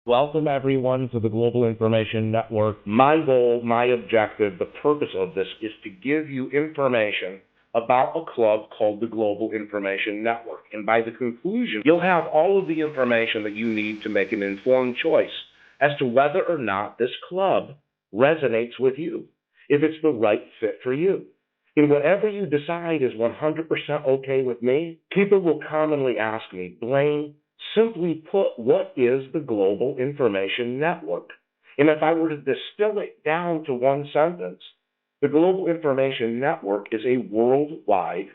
Welcome everyone to the Global Information Network. My goal, my objective, the purpose of this is to give you information about a club called the Global Information Network. And by the conclusion, you'll have all of the information that you need to make an informed choice as to whether or not this club resonates with you, if it's the right fit for you. And whatever you decide is 100% okay with me, people will commonly ask me, Blaine, simply put, what is the Global Information Network? And if I were to distill it down to one sentence, the Global Information Network is a worldwide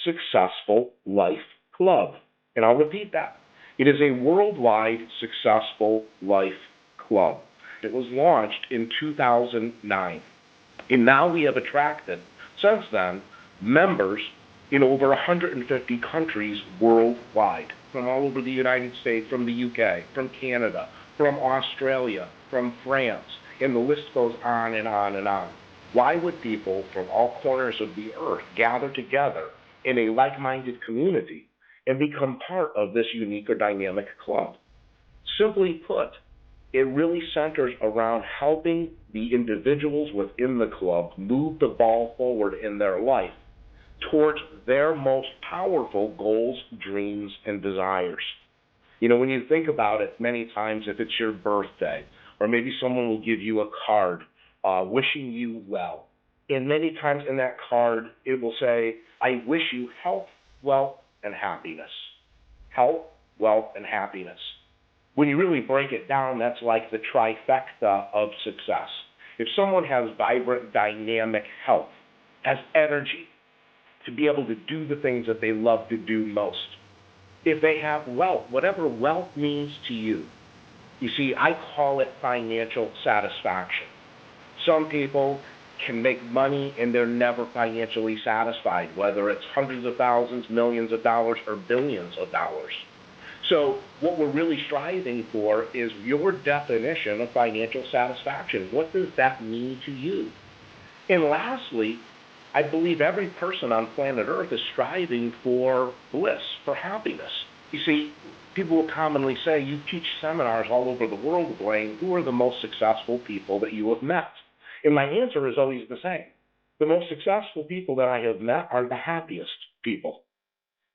successful life club. And I'll repeat that. It is a worldwide successful life club. It was launched in 2009. And now we have attracted, since then, members in over 150 countries worldwide, from all over the United States, from the UK, from Canada, from Australia, from France, and the list goes on and on and on. Why would people from all corners of the earth gather together in a like-minded community and become part of this unique or dynamic club? Simply put, it really centers around helping the individuals within the club move the ball forward in their life towards their most powerful goals, dreams, and desires. You know, when you think about it, many times if it's your birthday, or maybe someone will give you a card wishing you well, and many times in that card it will say, I wish you health, wealth, and happiness. Health, wealth, and happiness. When you really break it down, that's like the trifecta of success. If someone has vibrant, dynamic health, has energy, to be able to do the things that they love to do most. If they have wealth, whatever wealth means to you, you see, I call it financial satisfaction. Some people can make money and they're never financially satisfied, whether it's hundreds of thousands, millions of dollars, or billions of dollars. So what we're really striving for is your definition of financial satisfaction. What does that mean to you? And lastly, I believe every person on planet Earth is striving for bliss, for happiness. You see, people will commonly say, you teach seminars all over the world, Blaine, who are the most successful people that you have met? And my answer is always the same. The most successful people that I have met are the happiest people.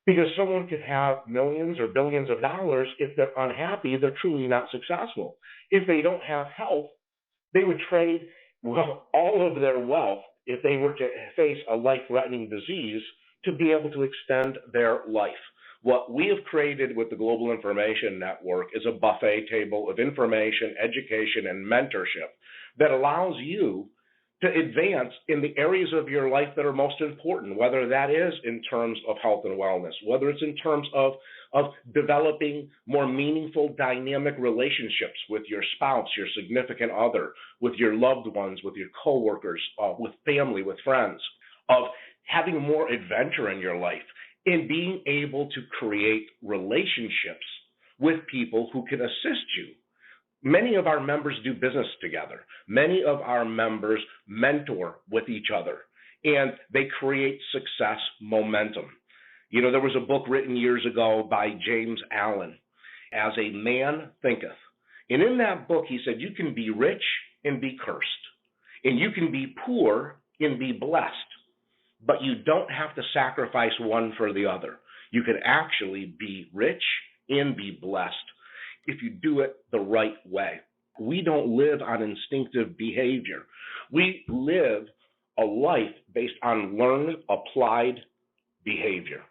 Because someone could have millions or billions of dollars. If they're unhappy, they're truly not successful. If they don't have health, they would trade all of their wealth if they were to face a life-threatening disease to be able to extend their life. What we have created with the Global Information Network is a buffet table of information, education, and mentorship that allows you to advance in the areas of your life that are most important, whether that is in terms of health and wellness, whether it's in terms of developing more meaningful, dynamic relationships with your spouse, your significant other, with your loved ones, with your coworkers, with family, with friends, of having more adventure in your life, and being able to create relationships with people who can assist you. Many of our members do business together. Many of our members mentor with each other, and they create success momentum. You know, there was a book written years ago by James Allen, As a Man Thinketh. And in that book, he said, you can be rich and be cursed, and you can be poor and be blessed, but you don't have to sacrifice one for the other. You can actually be rich and be blessed if you do it the right way. We don't live on instinctive behavior. We live a life based on learned, applied behavior.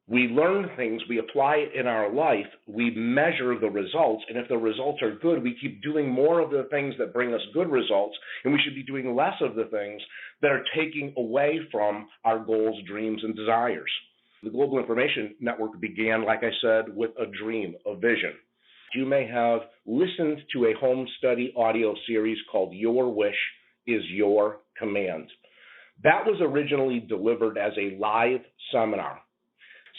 We learn things, we apply it in our life, we measure the results, and if the results are good, we keep doing more of the things that bring us good results, and we should be doing less of the things that are taking away from our goals, dreams, and desires. The Global Information Network began, like I said, with a dream, a vision. You may have listened to a home study audio series called Your Wish is Your Command. That was originally delivered as a live seminar.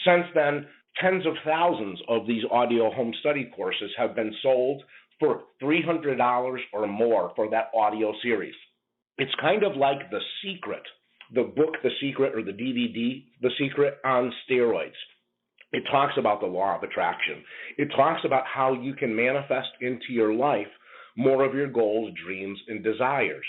Since then, tens of thousands of these audio home study courses have been sold for $300 or more for that audio series. It's kind of like The Secret, the book The Secret, or the DVD The Secret, on steroids. It talks about the law of attraction. It talks about how you can manifest into your life more of your goals, dreams, and desires.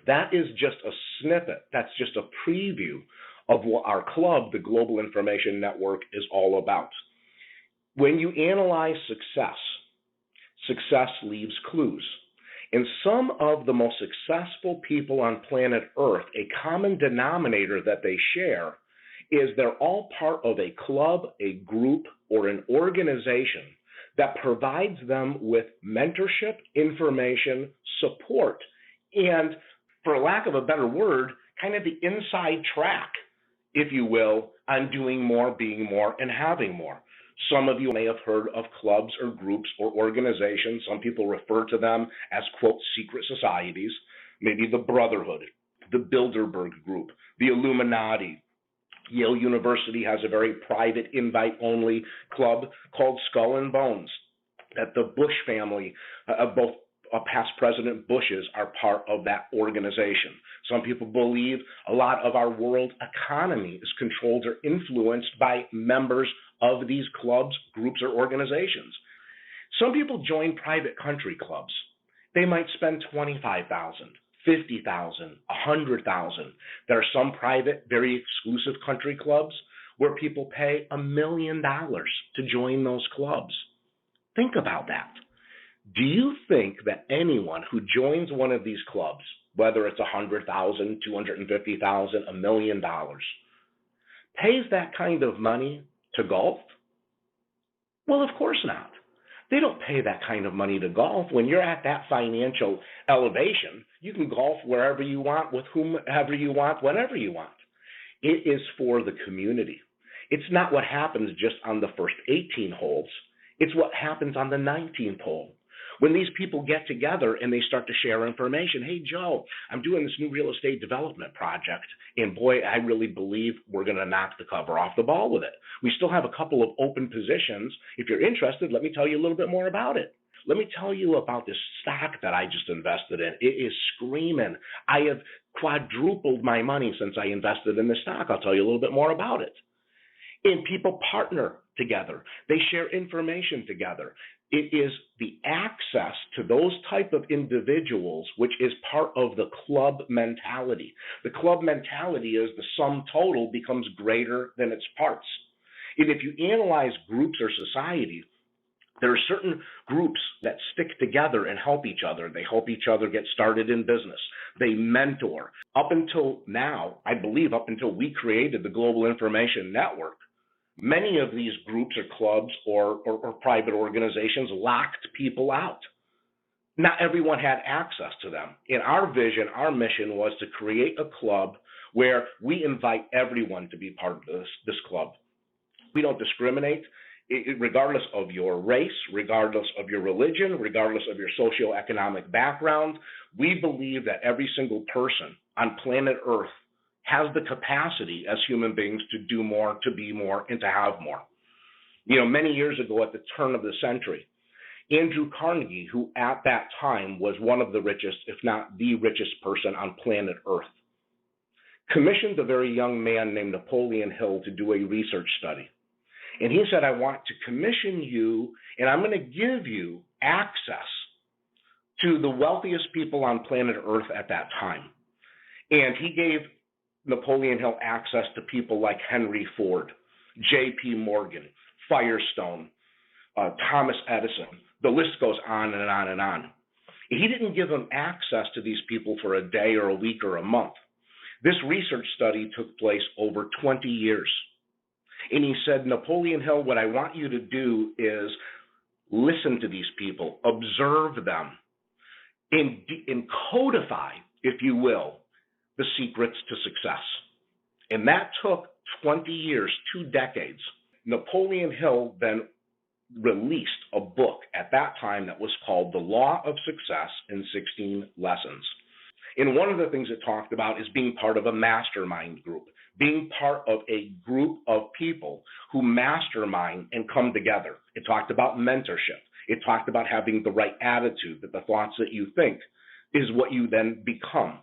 That is just a snippet. That's just a preview of what our club, the Global Information Network, is all about. When you analyze success, success leaves clues. And some of the most successful people on planet Earth, a common denominator that they share is they're all part of a club, a group, or an organization that provides them with mentorship, information, support, and, for lack of a better word, kind of the inside track, if you will, on doing more, being more, and having more. Some of you may have heard of clubs or groups or organizations. Some people refer to them as, quote, secret societies, maybe the Brotherhood, the Bilderberg Group, the Illuminati. Yale University has a very private, invite-only club called Skull and Bones that the Bush family, both past President Bushes, are part of that organization. Some people believe a lot of our world economy is controlled or influenced by members of these clubs, groups, or organizations. Some people join private country clubs. They might spend $25,000, $50,000, $100,000. There are some private, very exclusive country clubs where people pay $1 million to join those clubs. Think about that. Do you think that anyone who joins one of these clubs, whether it's $100,000, $250,000, $1 million, pays that kind of money to golf? Well, of course not. They don't pay that kind of money to golf. When you're at that financial elevation, you can golf wherever you want, with whomever you want, whenever you want. It is for the community. It's not what happens just on the first 18 holes. It's what happens on the 19th hole. When these people get together and they start to share information, hey, Joe, I'm doing this new real estate development project, and boy, I really believe we're going to knock the cover off the ball with it. We still have a couple of open positions. If you're interested, let me tell you a little bit more about it. Let me tell you about this stock that I just invested in. It is screaming. I have quadrupled my money since I invested in this stock. I'll tell you a little bit more about it. And people partner together. They share information together. It is the access to those type of individuals which is part of the club mentality. The club mentality is the sum total becomes greater than its parts. And if you analyze groups or societies, there are certain groups that stick together and help each other. They help each other get started in business. They mentor. Up until now, I believe up until we created the Global Information Network, many of these groups or clubs or private organizations locked people out. Not everyone had access to them. In our vision, our mission was to create a club where we invite everyone to be part of this club. We don't discriminate, regardless of your race, regardless of your religion, regardless of your socioeconomic background. We believe that every single person on planet Earth has the capacity as human beings to do more, to be more, and to have more. You know, many years ago at the turn of the century, Andrew Carnegie, who at that time was one of the richest, if not the richest person on planet Earth, commissioned a very young man named Napoleon Hill to do a research study. And he said, I want to commission you, and I'm going to give you access to the wealthiest people on planet Earth at that time. And he gave Napoleon Hill access to people like Henry Ford, J.P. Morgan, Firestone, Thomas Edison. The list goes on and on and on. He didn't give him access to these people for a day or a week or a month. This research study took place over 20 years. And he said, Napoleon Hill, what I want you to do is listen to these people, observe them, and codify, if you will, the secrets to success. And that took 20 years, 2 decades. Napoleon Hill then released a book at that time that was called The Law of Success in 16 Lessons. And one of the things it talked about is being part of a mastermind group, being part of a group of people who mastermind and come together. It talked about mentorship. It talked about having the right attitude, that the thoughts that you think is what you then become.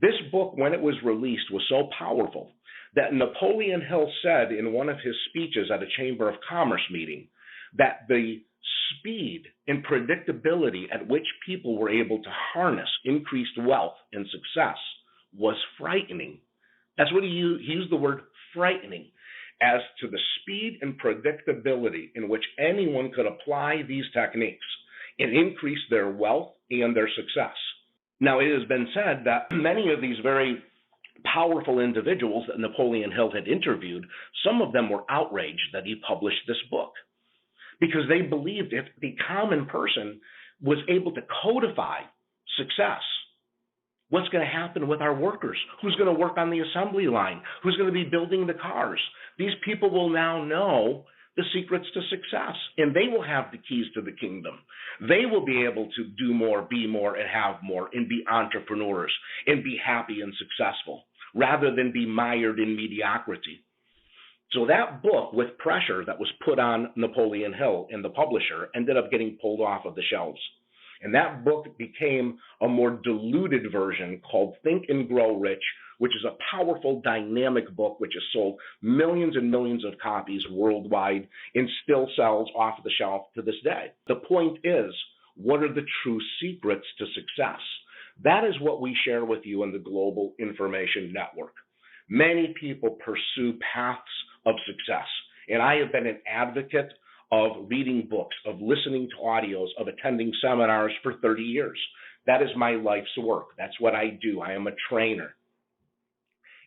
This book, when it was released, was so powerful that Napoleon Hill said in one of his speeches at a Chamber of Commerce meeting that the speed and predictability at which people were able to harness increased wealth and success was frightening. That's what he used the word frightening, as to the speed and predictability in which anyone could apply these techniques and increase their wealth and their success. Now, it has been said that many of these very powerful individuals that Napoleon Hill had interviewed, some of them were outraged that he published this book, because they believed if the common person was able to codify success, what's going to happen with our workers? Who's going to work on the assembly line? Who's going to be building the cars? These people will now know the secrets to success, and they will have the keys to the kingdom. They will be able to do more, be more, and have more, and be entrepreneurs, and be happy and successful, rather than be mired in mediocrity. So that book, with pressure that was put on Napoleon Hill and the publisher, ended up getting pulled off of the shelves. And that book became a more diluted version called Think and Grow Rich, which is a powerful, dynamic book which has sold millions and millions of copies worldwide and still sells off the shelf to this day. The point is, what are the true secrets to success? That is what we share with you in the Global Information Network. Many people pursue paths of success, and I have been an advocate of reading books, of listening to audios, of attending seminars for 30 years. That is my life's work. That's what I do. I am a trainer.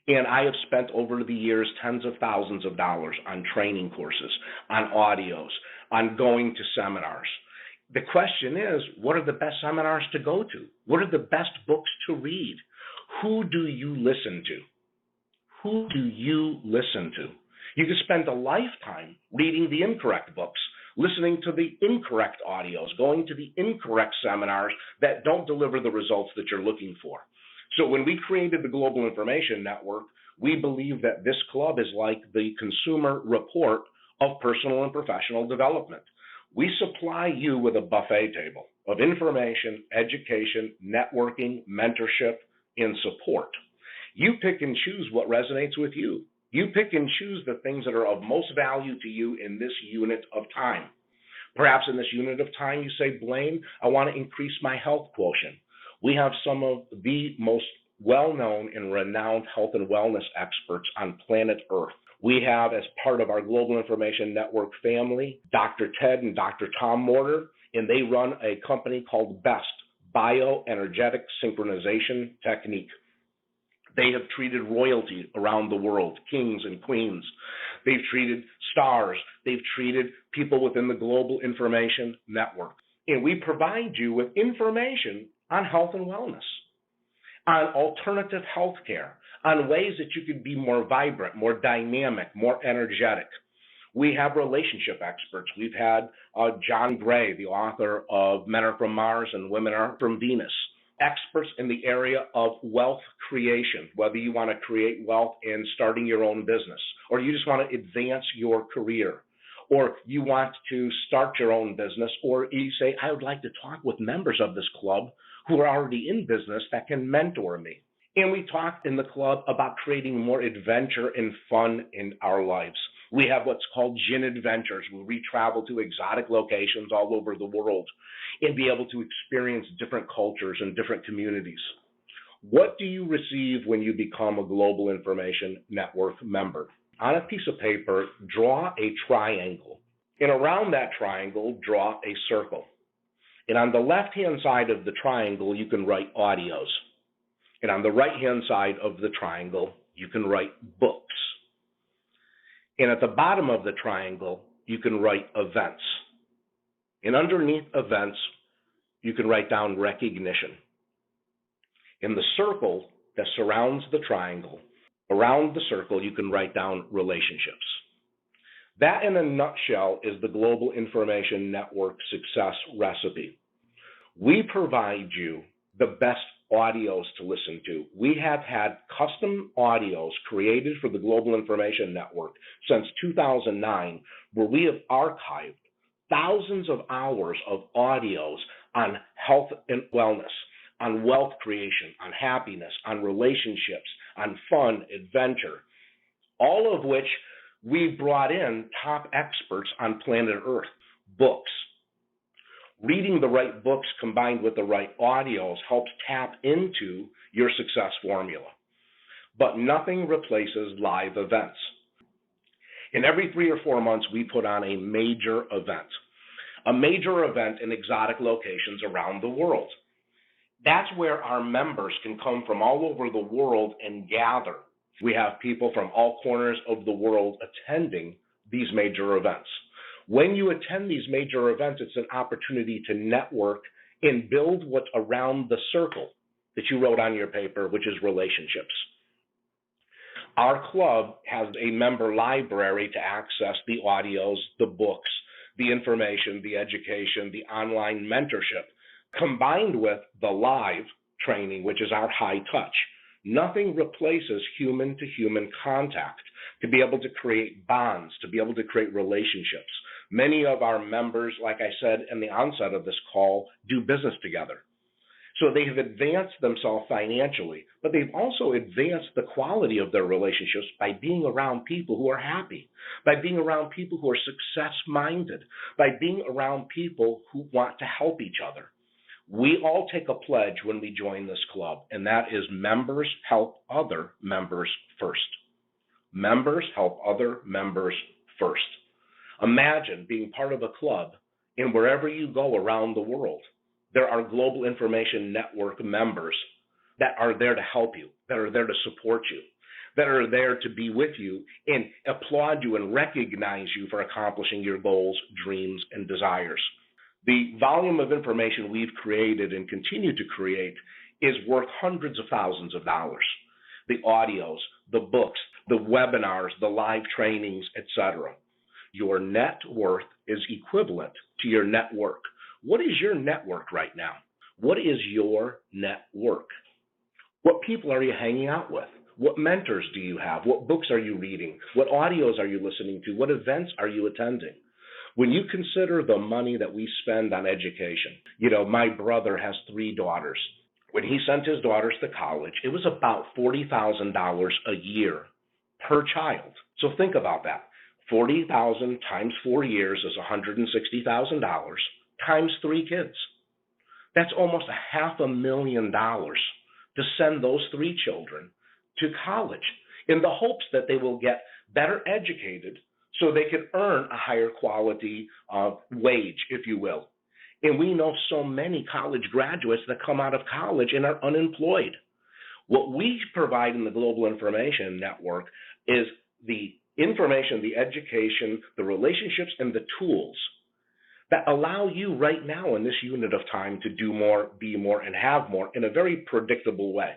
And I have spent over the years tens of thousands of dollars on training courses, on audios, on going to seminars. The question is, what are the best seminars to go to? What are the best books to read? Who do you listen to? Who do you listen to? You could spend a lifetime reading the incorrect books, listening to the incorrect audios, going to the incorrect seminars that don't deliver the results that you're looking for. So when we created the Global Information Network, we believe that this club is like the Consumer Report of personal and professional development. We supply you with a buffet table of information, education, networking, mentorship, and support. You pick and choose what resonates with you. You pick and choose the things that are of most value to you in this unit of time. Perhaps in this unit of time, you say, Blaine, I want to increase my health quotient. We have some of the most well-known and renowned health and wellness experts on planet Earth. We have, as part of our Global Information Network family, Dr. Ted and Dr. Tom Morter, and they run a company called BEST, Bioenergetic Synchronization Technique. They have treated royalty around the world, kings and queens. They've treated stars. They've treated people within the Global Information Network. And we provide you with information on health and wellness, on alternative health care, on ways that you could be more vibrant, more dynamic, more energetic. We have relationship experts. We've had John Gray, the author of Men Are From Mars and Women Are From Venus. Experts in the area of wealth creation, whether you want to create wealth in starting your own business, or you just want to advance your career, or you want to start your own business, or you say, I would like to talk with members of this club who are already in business that can mentor me. And we talk in the club about creating more adventure and fun in our lives. We have what's called Gin Adventures, where we travel to exotic locations all over the world and be able to experience different cultures and different communities. What do you receive when you become a Global Information Network member? On a piece of paper, draw a triangle. And around that triangle, draw a circle. And on the left-hand side of the triangle, you can write audios. And on the right-hand side of the triangle, you can write books. And at the bottom of the triangle, you can write events. And underneath events, you can write down recognition. In the circle that surrounds the triangle, around the circle, you can write down relationships. That, in a nutshell, is the Global Information Network success recipe. We provide you the best audios to listen to. We have had custom audios created for the Global Information Network since 2009, where we have archived thousands of hours of audios on health and wellness, on wealth creation, on happiness, on relationships, on fun, adventure. all of which we brought in top experts on planet Earth. Books. Reading the right books combined with the right audios helps tap into your success formula. But nothing replaces live events. And every 3 or 4 months, we put on a major event in exotic locations around the world. That's where our members can come from all over the world and gather. We have people from all corners of the world attending these major events. When you attend these major events, it's an opportunity to network and build what's around the circle that you wrote on your paper, which is relationships. Our club has a member library to access the audios, the books, the information, the education, the online mentorship, combined with the live training, which is our high touch. Nothing replaces human-to-human contact to be able to create bonds, to be able to create relationships. Many of our members, like I said in the onset of this call, do business together. So they have advanced themselves financially, but they've also advanced the quality of their relationships by being around people who are happy, by being around people who are success-minded, by being around people who want to help each other. We all take a pledge when we join this club, and that is members help other members first. Members help other members first. Imagine being part of a club, and wherever you go around the world, there are Global Information Network members that are there to help you, that are there to support you, that are there to be with you and applaud you and recognize you for accomplishing your goals, dreams, and desires. The volume of information we've created and continue to create is worth hundreds of thousands of dollars. The audios, the books, the webinars, the live trainings, etc. Your net worth is equivalent to your network. What is your network right now? What is your network? What people are you hanging out with? What mentors do you have? What books are you reading? What audios are you listening to? What events are you attending? When you consider the money that we spend on education, my brother has 3 daughters. When he sent his daughters to college, it was about $40,000 a year per child. So think about that. $40,000 times 4 years is $160,000 times 3 kids. That's almost $500,000 to send those 3 children to college in the hopes that they will get better educated so they can earn a higher quality wage, if you will. And we know so many college graduates that come out of college and are unemployed. What we provide in the Global Information Network is the information, the education, the relationships, and the tools that allow you right now in this unit of time to do more, be more, and have more in a very predictable way.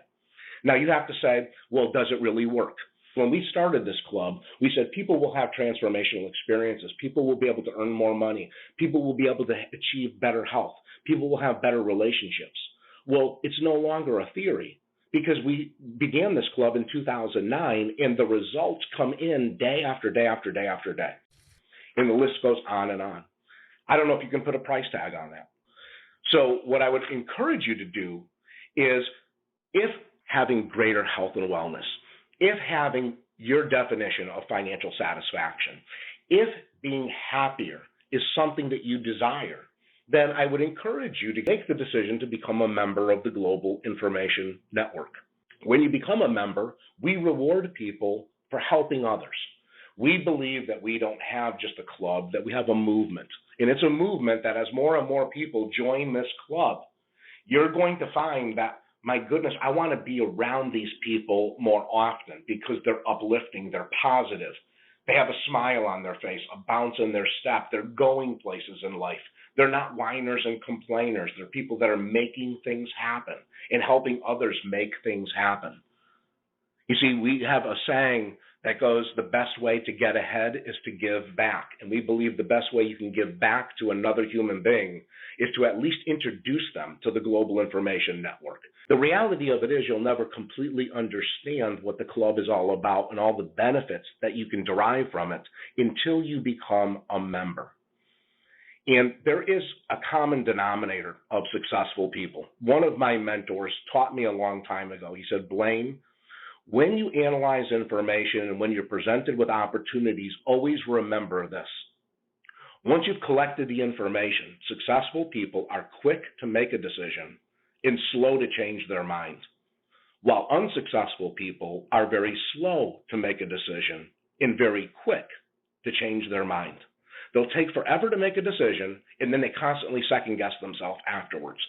Now you have to say, well, does it really work? When we started this club, we said people will have transformational experiences. People will be able to earn more money. People will be able to achieve better health. People will have better relationships. Well, it's no longer a theory because we began this club in 2009 and the results come in day after day after day after day. And the list goes on and on. I don't know if you can put a price tag on that. So what I would encourage you to do is if having greater health and wellness, if having your definition of financial satisfaction, if being happier is something that you desire, then I would encourage you to make the decision to become a member of the Global Information Network. When you become a member, we reward people for helping others. We believe that we don't have just a club, that we have a movement. And it's a movement that as more and more people join this club, you're going to find that, my goodness, I want to be around these people more often because they're uplifting, they're positive. They have a smile on their face, a bounce in their step. They're going places in life. They're not whiners and complainers. They're people that are making things happen and helping others make things happen. You see, we have a saying that goes, the best way to get ahead is to give back. And we believe the best way you can give back to another human being is to at least introduce them to the Global Information Network. The reality of it is you'll never completely understand what the club is all about and all the benefits that you can derive from it until you become a member. And there is a common denominator of successful people. One of my mentors taught me a long time ago. He said, Blaine, When you analyze information and when you're presented with opportunities, always remember this. Once you've collected the information, successful people are quick to make a decision and slow to change their mind, while unsuccessful people are very slow to make a decision and very quick to change their mind. They'll take forever to make a decision, and then they constantly second guess themselves afterwards.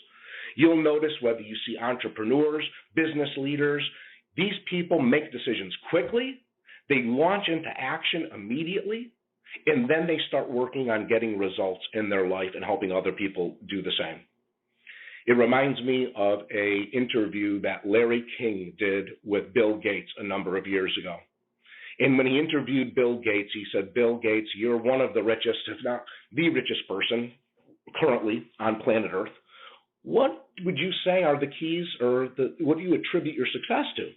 You'll notice whether you see entrepreneurs, business leaders, these people make decisions quickly, they launch into action immediately, and then they start working on getting results in their life and helping other people do the same. It reminds me of an interview that Larry King did with Bill Gates a number of years ago. And when he interviewed Bill Gates, he said, "Bill Gates, you're one of the richest, if not the richest person currently on planet Earth. What would you say are the keys, or what do you attribute your success to?"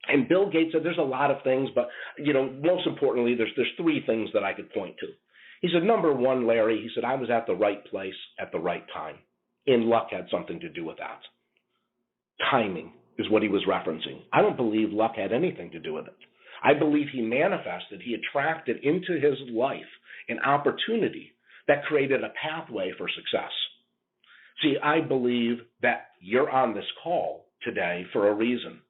And Bill Gates said, "There's a lot of things, but most importantly, there's three things that I could point to." He said, "Number one, Larry," he said, "I was at the right place at the right time. And luck had something to do with that." Timing is what he was referencing. I don't believe luck had anything to do with it. I believe he manifested, he attracted into his life an opportunity that created a pathway for success. See, I believe that you're on this call today for a reason.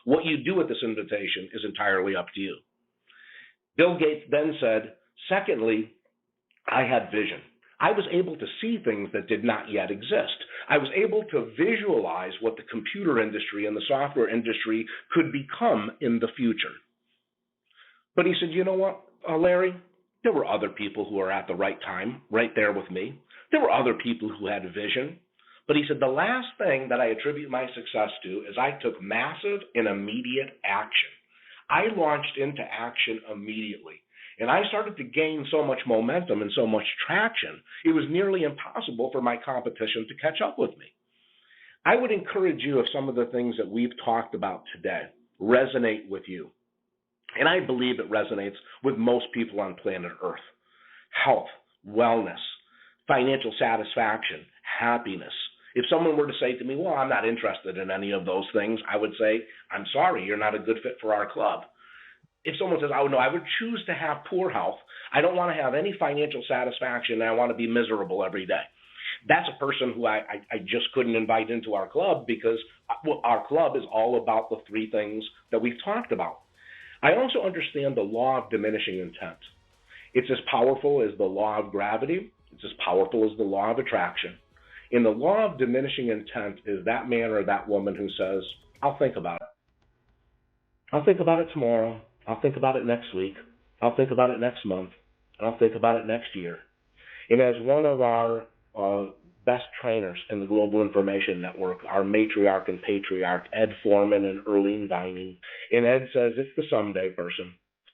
What you do with this invitation is entirely up to you. Bill Gates then said, secondly, I had vision. I was able to see things that did not yet exist. I was able to visualize what the computer industry and the software industry could become in the future. But he said, "You know what, Larry? There were other people who were at the right time, right there with me. There were other people who had vision." But he said, "The last thing that I attribute my success to is I took massive and immediate action. I launched into action immediately. And I started to gain so much momentum and so much traction, it was nearly impossible for my competition to catch up with me." I would encourage you, if some of the things that we've talked about today resonate with you, and I believe it resonates with most people on planet Earth: health, wellness, financial satisfaction, happiness. If someone were to say to me, "Well, I'm not interested in any of those things," I would say, "I'm sorry, you're not a good fit for our club." If someone says, "Oh, no, I would choose to have poor health. I don't want to have any financial satisfaction, and I want to be miserable every day," that's a person who I just couldn't invite into our club, because our club is all about the three things that we've talked about. I also understand the law of diminishing intent. It's as powerful as the law of gravity. It's as powerful as the law of attraction. And the law of diminishing intent is that man or that woman who says, "I'll think about it. I'll think about it tomorrow. I'll think about it next week. I'll think about it next month. And I'll think about it next year." And as one of our best trainers in the Global Information Network, our matriarch and patriarch, Ed Foreman and Earlene Vining, and Ed says, "It's the someday person.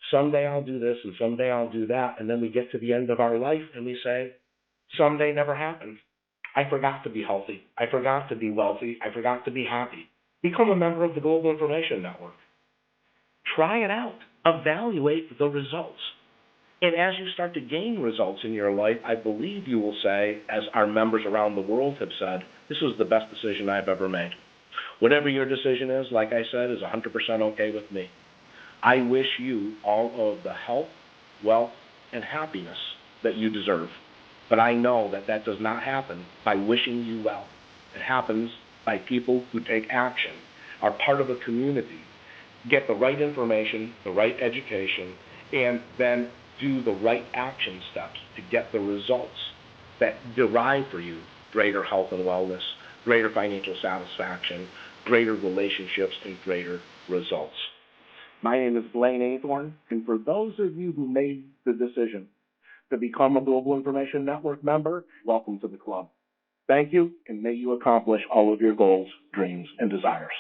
Someday I'll do this and someday I'll do that." And then we get to the end of our life and we say, "Someday never happened. I forgot to be healthy. I forgot to be wealthy. I forgot to be happy." Become a member of the Global Information Network. Try it out. Evaluate the results. And as you start to gain results in your life, I believe you will say, as our members around the world have said, "This was the best decision I've ever made." Whatever your decision is, like I said, is 100% okay with me. I wish you all of the health, wealth, and happiness that you deserve. But I know that that does not happen by wishing you well. It happens by people who take action, are part of a community, get the right information, the right education, and then do the right action steps to get the results that derive for you greater health and wellness, greater financial satisfaction, greater relationships, and greater results. My name is Blaine Athorn, and for those of you who made the decision to become a Global Information Network member, welcome to the club. Thank you, and may you accomplish all of your goals, dreams, and desires.